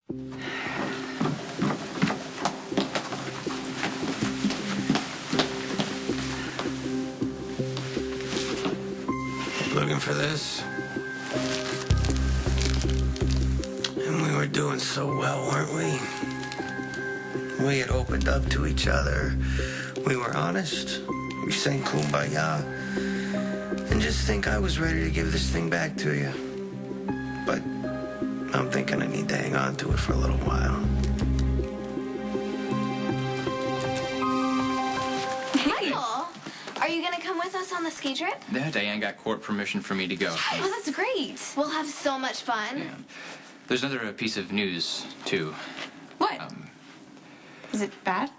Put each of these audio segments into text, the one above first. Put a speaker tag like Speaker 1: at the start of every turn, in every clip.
Speaker 1: Looking for this? And we were doing so well, weren't we? We had opened up to each other. We were honest. We sang Kumbaya. And just think I was ready to give this thing back to you. But I'm thinking I need to hang on to it for a little while.
Speaker 2: Michael, are you going to come with us on the ski trip?
Speaker 3: Yeah, Diane got court permission for me to go.
Speaker 2: Oh, that's great. We'll have so much fun.
Speaker 3: Yeah. There's another piece of news, too.
Speaker 2: What? Is it bad?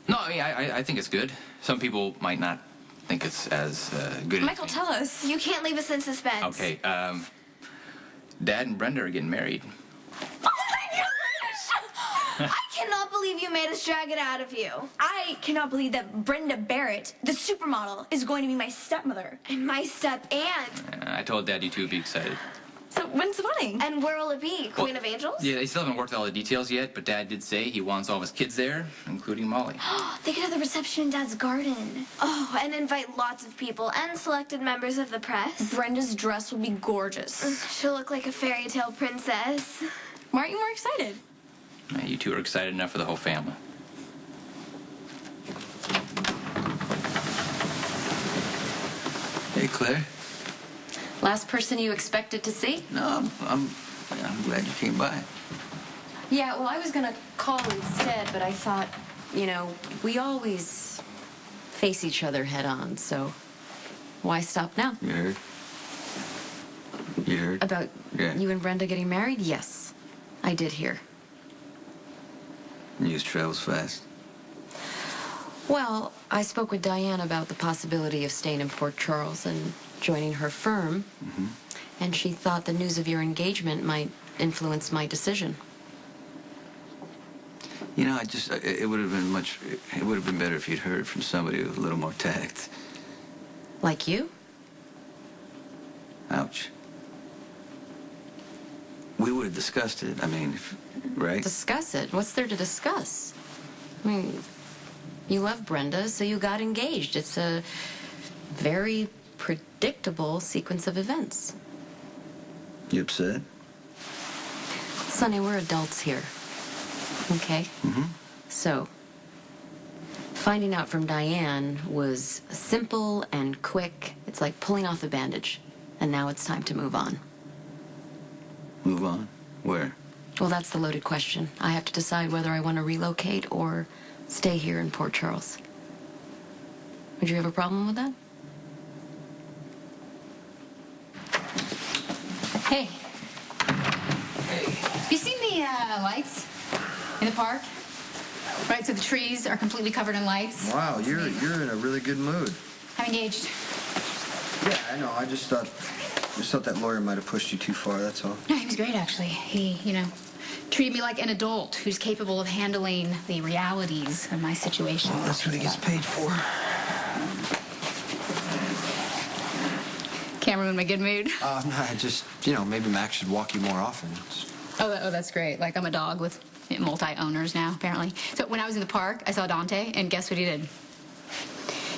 Speaker 3: No, I mean, I think it's good. Some people might not think it's as good
Speaker 2: Michael,
Speaker 3: as
Speaker 2: tell us. You can't leave us in suspense.
Speaker 3: Okay, Dad and Brenda are getting married.
Speaker 2: Oh my gosh! I cannot believe you made us drag it out of you.
Speaker 4: I cannot believe that Brenda Barrett, the supermodel, is going to be my stepmother.
Speaker 2: And my step-aunt.
Speaker 3: I told Dad you two would be excited.
Speaker 4: So when's the wedding?
Speaker 2: And where will it be? Queen of Angels?
Speaker 3: Yeah, they still haven't worked out all the details yet, but Dad did say he wants all of his kids there, including Molly.
Speaker 4: They could have the reception in Dad's garden.
Speaker 2: Oh, and invite lots of people and selected members of the press.
Speaker 4: Brenda's dress will be gorgeous.
Speaker 2: She'll look like a fairy tale princess.
Speaker 4: Why aren't you more excited?
Speaker 3: You two are excited enough for the whole family.
Speaker 5: Hey, Claire.
Speaker 6: Last person you expected to see?
Speaker 5: No, I'm glad you came by.
Speaker 6: Yeah, well, I was gonna call instead, but I thought, you know, we always face each other head on, so why stop now?
Speaker 5: You heard? You heard?
Speaker 6: About
Speaker 5: Yeah.
Speaker 6: you and Brenda getting married? Yes, I did hear.
Speaker 5: News travels fast.
Speaker 6: Well, I spoke with Diane about the possibility of staying in Port Charles and joining her firm, and she thought the news of your engagement might influence my decision.
Speaker 5: You know, it would have been better if you'd heard from somebody with a little more tact.
Speaker 6: Like you?
Speaker 5: Ouch. We would have discussed it, I mean, right?
Speaker 6: Discuss it? What's there to discuss? I mean, you love Brenda, so you got engaged. It's a very predictable sequence of events.
Speaker 5: You upset?
Speaker 6: Sonny, we're adults here. Okay? So, finding out from Diane was simple and quick. It's like pulling off the bandage. And now it's time to move on.
Speaker 5: Move on? Where?
Speaker 6: Well, that's the loaded question. I have to decide whether I want to relocate or stay here in Port Charles. Would you have a problem with that?
Speaker 7: Hey. You seen the lights in the park? Right, so the trees are completely covered in lights.
Speaker 8: Wow, you're in a really good mood.
Speaker 7: I'm engaged.
Speaker 8: Yeah, I know. I just thought that lawyer might have pushed you too far, that's all.
Speaker 7: No, he was great, actually. He, treated me like an adult who's capable of handling the realities of my situation.
Speaker 8: Well, that's what he gets paid for.
Speaker 7: Can't ruin my good mood.
Speaker 8: No, I just, maybe Max should walk you more often.
Speaker 7: Oh, that's great. Like, I'm a dog with multi-owners now, apparently. So when I was in the park, I saw Dante, and guess what he did?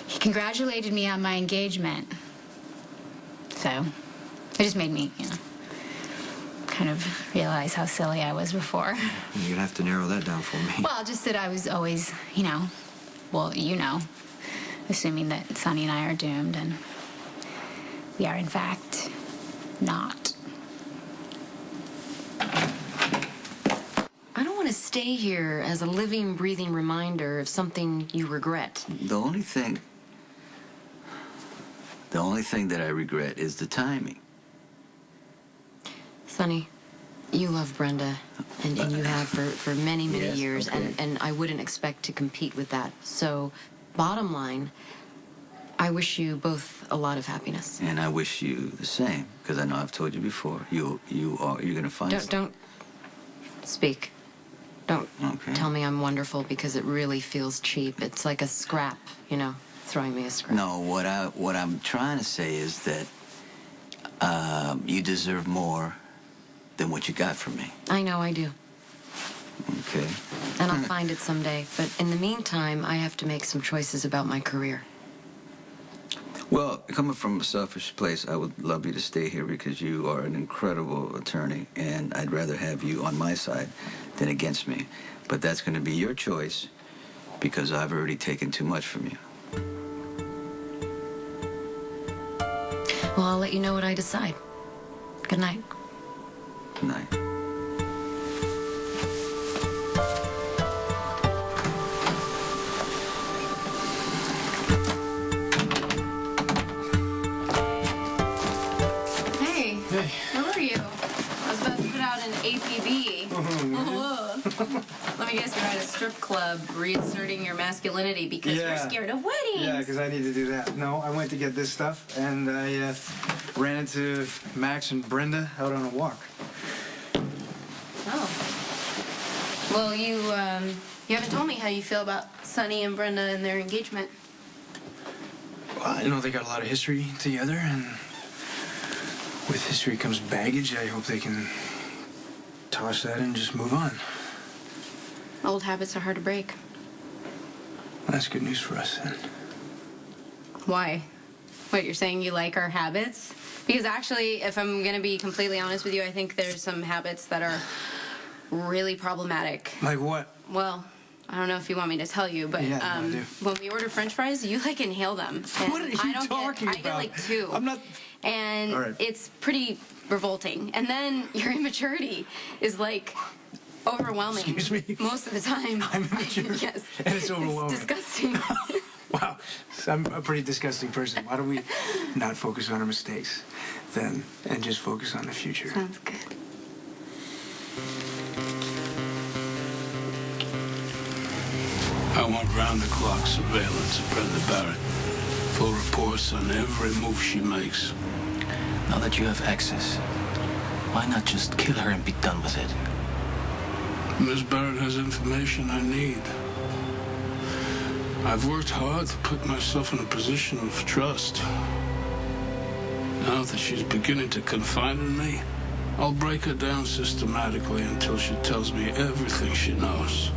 Speaker 7: He congratulated me on my engagement. So, it just made me, kind of realize how silly I was before.
Speaker 8: You're gonna have to narrow that down for me.
Speaker 7: Well, just that I was always, assuming that Sonny and I are doomed, and we are, in fact, not.
Speaker 6: I don't want to stay here as a living, breathing reminder of something you regret.
Speaker 5: The only thing that I regret is the timing.
Speaker 6: Sonny, you love Brenda, and you have for many, many
Speaker 5: Yes,
Speaker 6: years,
Speaker 5: okay.
Speaker 6: and I wouldn't expect to compete with that. So, bottom line, I wish you both a lot of happiness.
Speaker 5: And I wish you the same, because I know I've told you before. You're gonna find.
Speaker 6: Don't speak. Don't
Speaker 5: Okay.
Speaker 6: tell me I'm wonderful, because it really feels cheap. It's like a scrap, throwing me a scrap.
Speaker 5: No, what I'm trying to say is that you deserve more than what you got from me.
Speaker 6: I know I do.
Speaker 5: Okay.
Speaker 6: And I'll find it someday. But in the meantime, I have to make some choices about my career.
Speaker 5: Well, coming from a selfish place, I would love you to stay here because you are an incredible attorney, and I'd rather have you on my side than against me. But that's going to be your choice because I've already taken too much from you.
Speaker 6: Well, I'll let you know what I decide. Good night.
Speaker 5: Good night.
Speaker 9: Hey. Hey. Where were you? I was about to put out an APB. Let me guess, you're at a strip club reasserting your masculinity because you're scared of weddings.
Speaker 10: Yeah, because I need to do that. No, I went to get this stuff, and I ran into Max and Brenda out on a walk.
Speaker 9: Oh. Well, you haven't told me how you feel about Sonny and Brenda and their engagement.
Speaker 10: Well, I know they got a lot of history together, and with history comes baggage. I hope they can toss that and just move on.
Speaker 9: Old habits are hard to break.
Speaker 10: Well, that's good news for us, then.
Speaker 9: Why? What, you're saying you like our habits? Because actually, if I'm going to be completely honest with you, I think there's some habits that are really problematic.
Speaker 10: Like what?
Speaker 9: Well, I don't know if you want me to tell you, but
Speaker 10: Yeah, no, I do.
Speaker 9: when we order French fries, you like inhale them. And
Speaker 10: What are you talking
Speaker 9: I get
Speaker 10: about?
Speaker 9: like 2.
Speaker 10: I'm not.
Speaker 9: And
Speaker 10: All right.
Speaker 9: it's pretty revolting. And then your immaturity is like overwhelming.
Speaker 10: Excuse me?
Speaker 9: Most of the time.
Speaker 10: I'm immature.
Speaker 9: Yes.
Speaker 10: And it's overwhelming.
Speaker 9: It's disgusting.
Speaker 10: Wow, so I'm a pretty disgusting person. Why don't we not focus on our mistakes then and just focus on the future?
Speaker 9: Sounds good.
Speaker 11: I want round-the-clock surveillance of Brenda Barrett. Full reports on every move she makes.
Speaker 12: Now that you have access, why not just kill her and be done with it?
Speaker 11: Miss Barrett has information I need. I've worked hard to put myself in a position of trust. Now that she's beginning to confide in me, I'll break her down systematically until she tells me everything she knows.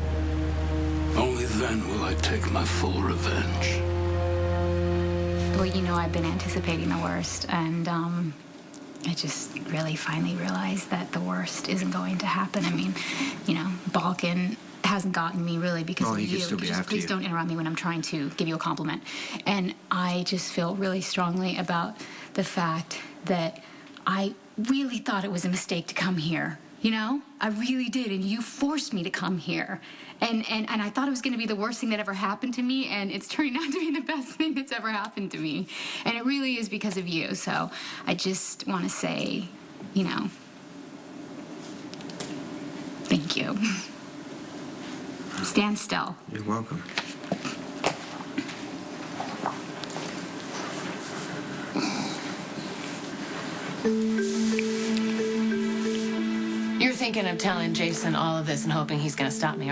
Speaker 11: Only then will I take my full revenge.
Speaker 7: Well, you know, I've been anticipating the worst, and I just really finally realized that the worst isn't going to happen. I mean, you know, Balkan hasn't gotten me really because of
Speaker 8: he
Speaker 7: you.
Speaker 8: could still be
Speaker 7: Just
Speaker 8: after
Speaker 7: please
Speaker 8: you.
Speaker 7: don't interrupt me when I'm trying to give you a compliment. And I just feel really strongly about the fact that I really thought it was a mistake to come here. You know, I really did, and you forced me to come here. And I thought it was going to be the worst thing that ever happened to me, and it's turning out to be the best thing that's ever happened to me. And it really is because of you. So I just want to say, you know, thank you. Stand still.
Speaker 8: You're welcome.
Speaker 13: You're thinking of telling Jason all of this and hoping he's going to stop me,